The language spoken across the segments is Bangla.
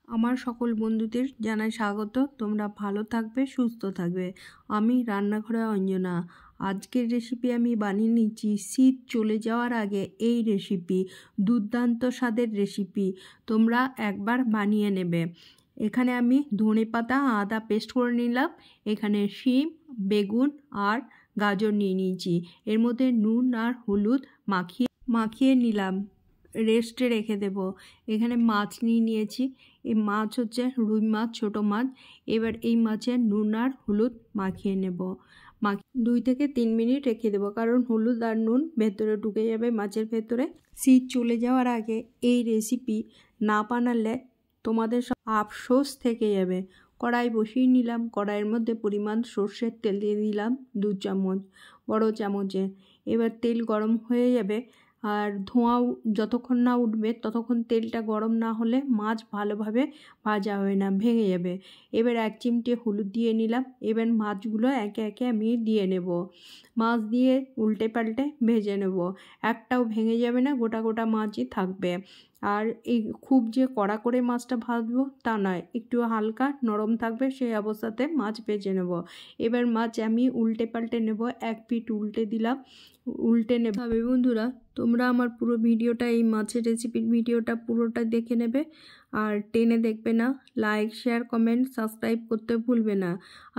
আমার সকল বন্ধুদের জানাই স্বাগত। তোমরা ভালো থাকবে, সুস্থ থাকবে। আমি রান্নাঘরে অঞ্জনা। আজকের রেসিপি আমি বানিয়ে নিচ্ছি শীত চলে যাওয়ার আগে। এই রেসিপি দুর্দান্ত স্বাদের রেসিপি, তোমরা একবার বানিয়ে নেবে। এখানে আমি ধনেপাতা আদা পেস্ট করে নিলাম। এখানে শিম, বেগুন আর গাজর নিয়ে নিয়েছি। এর মধ্যে নুন আর হলুদ মাখিয়ে নিলাম, রেস্টে রেখে দেব। এখানে মাছ নিয়েছি। এই মাছ হচ্ছে রুই মাছ, ছোটো মাছ। এবার এই মাছের নুন আর হলুদ মাখিয়ে নেব। 2 থেকে 3 মিনিট রেখে দেবো, কারণ হলুদ আর নুন ভেতরে ঢুকে যাবে মাছের ভেতরে। শীত চলে যাওয়ার আগে এই রেসিপি না বানালে তোমাদের সব আফসোস থেকে যাবে। কড়াই বসিয়ে নিলাম। কড়াইয়ের মধ্যে পরিমাণ সর্ষের তেল দিয়ে দিলাম 2 চামচ, বড় চামচে। এবার তেল গরম হয়ে যাবে, আর ধোঁয়াও যতক্ষণ না উঠবে ততক্ষণ তেলটা গরম না হলে মাছ ভালোভাবে ভাজা হবে না, ভেঙে যাবে। এবার 1 চিমটে হলুদ দিয়ে নিলাম। এবার মাছগুলো একে একে আমি দিয়ে নেব। মাছ দিয়ে উল্টে পাল্টে ভেজে নেব। একটাও ভেঙে যাবে না, গোটা গোটা মাছই থাকবে। আর এই খুব যে কড়া করে মাছটা ভাজবো তা নয়, একটু হালকা নরম থাকবে, সেই অবস্থাতে মাছ ভেজে নেব। এবার মাছ আমি উল্টে পাল্টে নেব। 1 পিঠ উল্টে দিলাম, উল্টে নেবে। বন্ধুরা, তোমরা আমার পুরো ভিডিওটা, এই মাছের রেসিপির ভিডিওটা পুরোটা দেখে নেবে, আর টেনে দেখবে না। লাইক, শেয়ার, কমেন্ট, সাবস্ক্রাইব করতে ভুলবে না।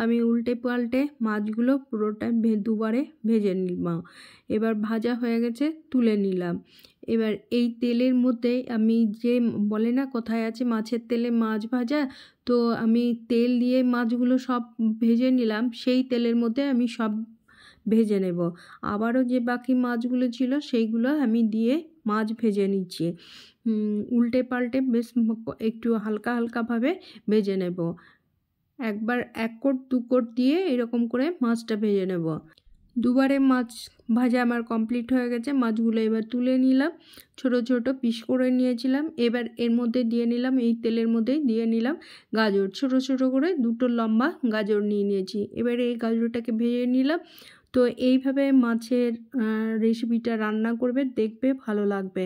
আমি উল্টে পাল্টে মাছগুলো পুরোটা দুবারে ভেজে নিলাম। এবার ভাজা হয়ে গেছে, তুলে নিলাম। এবার এই তেলের মধ্যে আমি, যে বলে না কথায় আছে মাছের তেলে মাছ ভাজা, তো আমি তেল দিয়ে মাছগুলো সব ভেজে নিলাম। সেই তেলের মধ্যে আমি সব ভেজে নেব। আবারও যে বাকি মাছগুলো ছিল সেইগুলো আমি দিয়ে মাছ ভেজে নিচ্ছি। উল্টে পাল্টে বেশ একটু হালকা হালকাভাবে ভেজে নেব। একবার 1 কোট 2 কোট দিয়ে এরকম করে মাছটা ভেজে নেব। দুবারে মাছ ভাজা আমার কমপ্লিট হয়ে গেছে। মাছগুলো এবার তুলে নিলাম, ছোট ছোট পিস করে নিয়েছিলাম। এবার এর মধ্যে দিয়ে নিলাম, এই তেলের মধ্যেই দিয়ে নিলাম গাজর। ছোট ছোট করে 2টো লম্বা গাজর নিয়েছি। এবার এই গাজরটাকে ভেজে নিলাম। তো এইভাবে মাছের রেসিপিটা রান্না করবে, দেখবে ভালো লাগবে।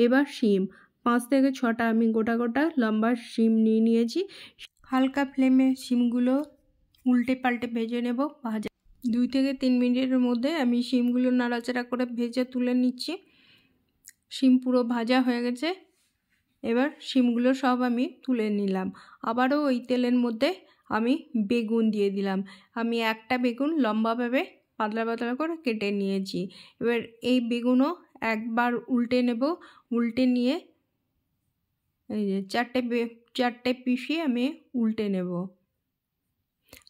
এবার শিম 5 থেকে 6টা আমি গোটা গোটা লম্বা শিম নিয়েছি। হালকা ফ্লেমে শিমগুলো উল্টে পাল্টে ভেজে নেব। 2 থেকে 3 মিনিটের মধ্যে আমি শিমগুলো নাড়াচাড়া করে ভেজে তুলে নিচ্ছি। শিম পুরো ভাজা হয়ে গেছে। এবার শিমগুলো সব আমি তুলে নিলাম। আবারও ওই তেলের মধ্যে আমি বেগুন দিয়ে দিলাম। আমি একটা বেগুন লম্বাভাবে পাতলা পাতলা করে কেটে নিয়েছি। এবার এই বেগুনও একবার উল্টে নেব। উল্টে নিয়ে এই যে 4টে পিসে আমি উল্টে নেব।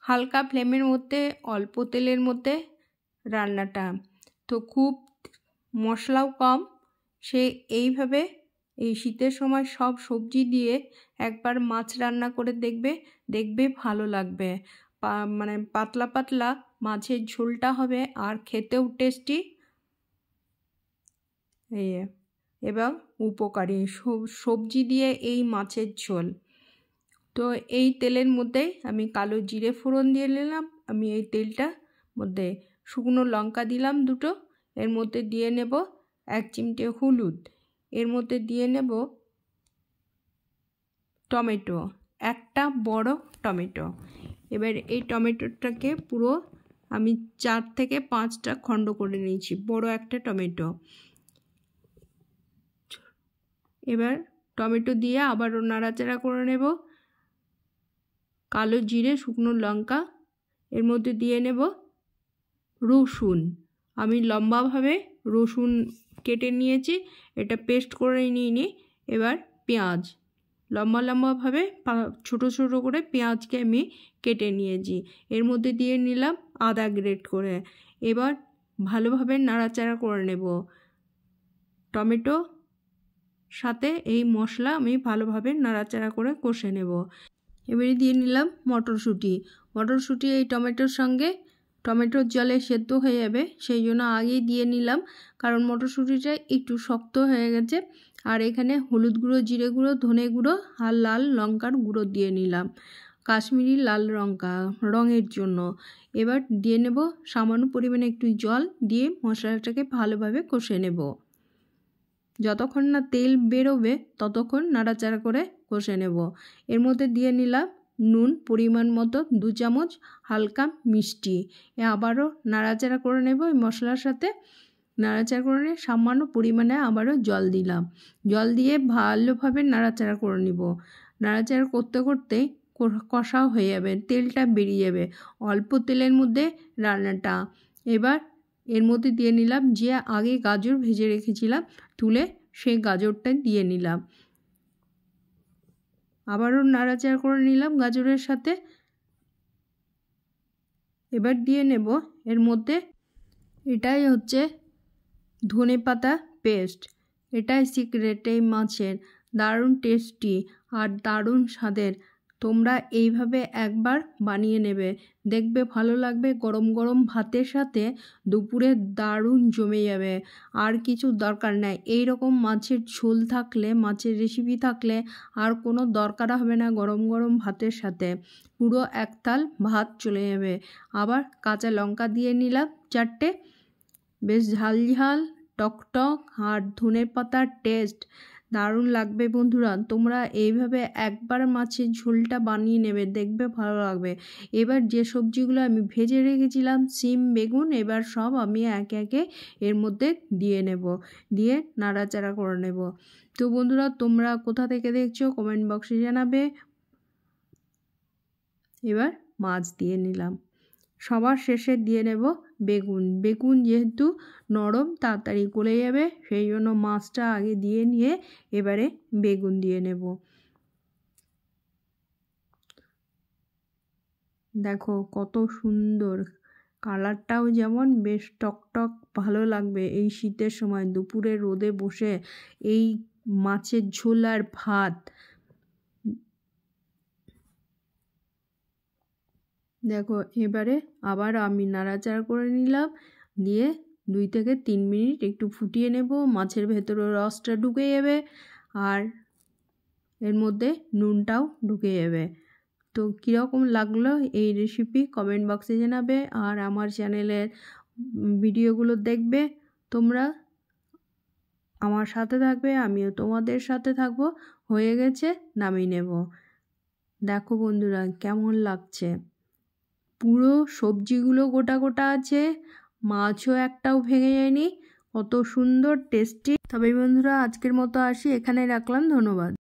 হালকা ফ্লেমের মধ্যে, অল্প তেলের মধ্যে রান্নাটা, তো খুব মশলাও কম। সে এইভাবে এই শীতের সময় সব সবজি দিয়ে একবার মাছ রান্না করে দেখবে ভালো লাগবে। মানে পাতলা পাতলা মাছের ঝোলটা হবে, আর খেতেও টেস্টি এবং উপকারী। সবজি দিয়ে এই মাছের ঝোল। তো এই তেলের মধ্যেই আমি কালো জিরে ফোড়ন দিয়ে নিলাম। আমি এই তেলটার মধ্যে শুকনো লঙ্কা দিলাম 2টো। এর মধ্যে দিয়ে নেব 1 চিমটে হলুদ। এর মধ্যে দিয়ে নেব টমেটো, একটা বড় টমেটো। এবার এই টমেটোটাকে পুরো আমি 4 থেকে 5টা খণ্ড করে নিয়েছি, বড় একটা টমেটো। এবার টমেটো দিয়ে আবারও নাড়াচাড়া করে নেব। কালো জিরে, শুকনো লঙ্কা, এর মধ্যে দিয়ে নেব রসুন। আমি লম্বাভাবে রসুন কেটে নিয়েছি, এটা পেস্ট করে নিয়ে এবার পেঁয়াজ লম্বা লম্বাভাবে ছোট ছোট করে পেঁয়াজকে আমি কেটে নিয়েছি। এর মধ্যে দিয়ে নিলাম আদা গ্রেট করে। এবার ভালোভাবে নাড়াচাড়া করে নেব। টমেটো সাথে এই মশলা আমি ভালোভাবে নাড়াচাড়া করে কষে নেব। এবারে দিয়ে নিলাম মটরশুঁটি এই টমেটোর সঙ্গে, টমেটোর জলে সেদ্ধ হয়ে যাবে, সেই জন্য আগেই দিয়ে নিলাম, কারণ মটরশুঁটিটা একটু শক্ত হয়ে গেছে। আর এখানে হলুদ গুঁড়ো, জিরে গুঁড়ো, ধনে গুঁড়ো আর লাল লঙ্কার গুঁড়ো দিয়ে নিলাম, কাশ্মীরি লাল লঙ্কা রঙের জন্য। এবার দিয়ে নেব সামান্য পরিমাণে একটু জল দিয়ে মশলাটাকে ভালোভাবে কষে নেব। যতক্ষণ না তেল বেরোবে ততক্ষণ নাড়াচাড়া করে কষে নেব। এর মধ্যে দিয়ে নিলাম নুন পরিমাণ মতো 2 চামচ, হালকা মিষ্টি। আবারও নাড়াচাড়া করে নেব। এই মশলার সাথে নাড়াচাড়া করে নিয়ে সামান্য পরিমাণে আবারও জল দিলাম। জল দিয়ে ভালোভাবে নাড়াচাড়া করে নিব। নাড়াচাড়া করতে করতে কষাও হয়ে যাবে, তেলটা বেরিয়ে যাবে। অল্প তেলের মধ্যে রান্নাটা। এবার এর মধ্যে দিয়ে নিলাম যে আগে গাজর ভেজে রেখেছিলাম, তুলে সেই গাজরটা দিয়ে নিলাম। আবারও নাড়াচাড়া করে নিলাম গাজরের সাথে। এবার দিয়ে নেব এর মধ্যে, এটাই হচ্ছে ধনেপাতা পেস্ট। এটাই সিক্রেট এই মাছের, দারুণ টেস্টি আর দারুণ স্বাদের। তোমরা এইভাবে একবার বানিয়ে নেবে, দেখবে ভালো লাগবে। গরম গরম ভাতের সাথে দুপুরে দারুণ জমে যাবে। আর কিছু দরকার নাই। এই রকম মাছের ঝোল থাকলে, মাছের রেসিপি থাকলে আর কোনো দরকার হবে না গরম গরম ভাতের সাথে। পুরো এক থাল ভাত চলে যাবে। আবার কাঁচা লঙ্কা দিয়ে নিলাম 4টে, বেশ ঝাল ঝাল টকটক আর ধনেপাতার টেস্ট দারুণ লাগবে। বন্ধুরা তোমরা এইভাবে একবার মাছের ঝোলটা বানিয়ে নেবে, দেখবে ভালো লাগবে। এবার যে সবজিগুলো আমি ভেজে রেখেছিলাম, সিম বেগুন, এবার সব আমি একে একে এর মধ্যে দিয়ে নেব, দিয়ে নাড়াচাড়া করে নেব। তো বন্ধুরা তোমরা কোথা থেকে দেখছো কমেন্ট বক্সে জানাবে। এবার মাছ দিয়ে নিলাম। সবার শেষে দিয়ে নেব বেগুন। বেগুন যেহেতু নরম তাড়াতাড়ি গলে যাবে, সেই জন্য মাছটা আগে দিয়ে নিয়ে এবারে বেগুন দিয়ে নেব। দেখো কত সুন্দর কালারটাও, যেমন বেশ টকটক ভালো লাগবে এই শীতের সময় দুপুরে রোদে বসে এই মাছের ঝোল আর ভাত। দেখো এবারে আবার আমি নাড়াচাড়া করে নিলাম, দিয়ে 2 থেকে 3 মিনিট একটু ফুটিয়ে নেব। মাছের ভেতরে রসটা ঢুকে যাবে আর এর মধ্যে নুনটাও ঢুকে যাবে। তো কীরকম লাগলো এই রেসিপি কমেন্ট বক্সে জানাবে। আর আমার চ্যানেলের ভিডিওগুলো দেখবে তোমরা, আমার সাথে থাকবে, আমিও তোমাদের সাথে থাকবো। হয়ে গেছে, নামিয়ে নেব। দেখো বন্ধুরা কেমন লাগছে, পুরো সবজিগুলো গোটা গোটা আছে, মাছও একটাও ভেঙে যায়নি, কত সুন্দর টেস্টি। তবে বন্ধুরা আজকের মতো আসি, এখানে রাখলাম, ধন্যবাদ।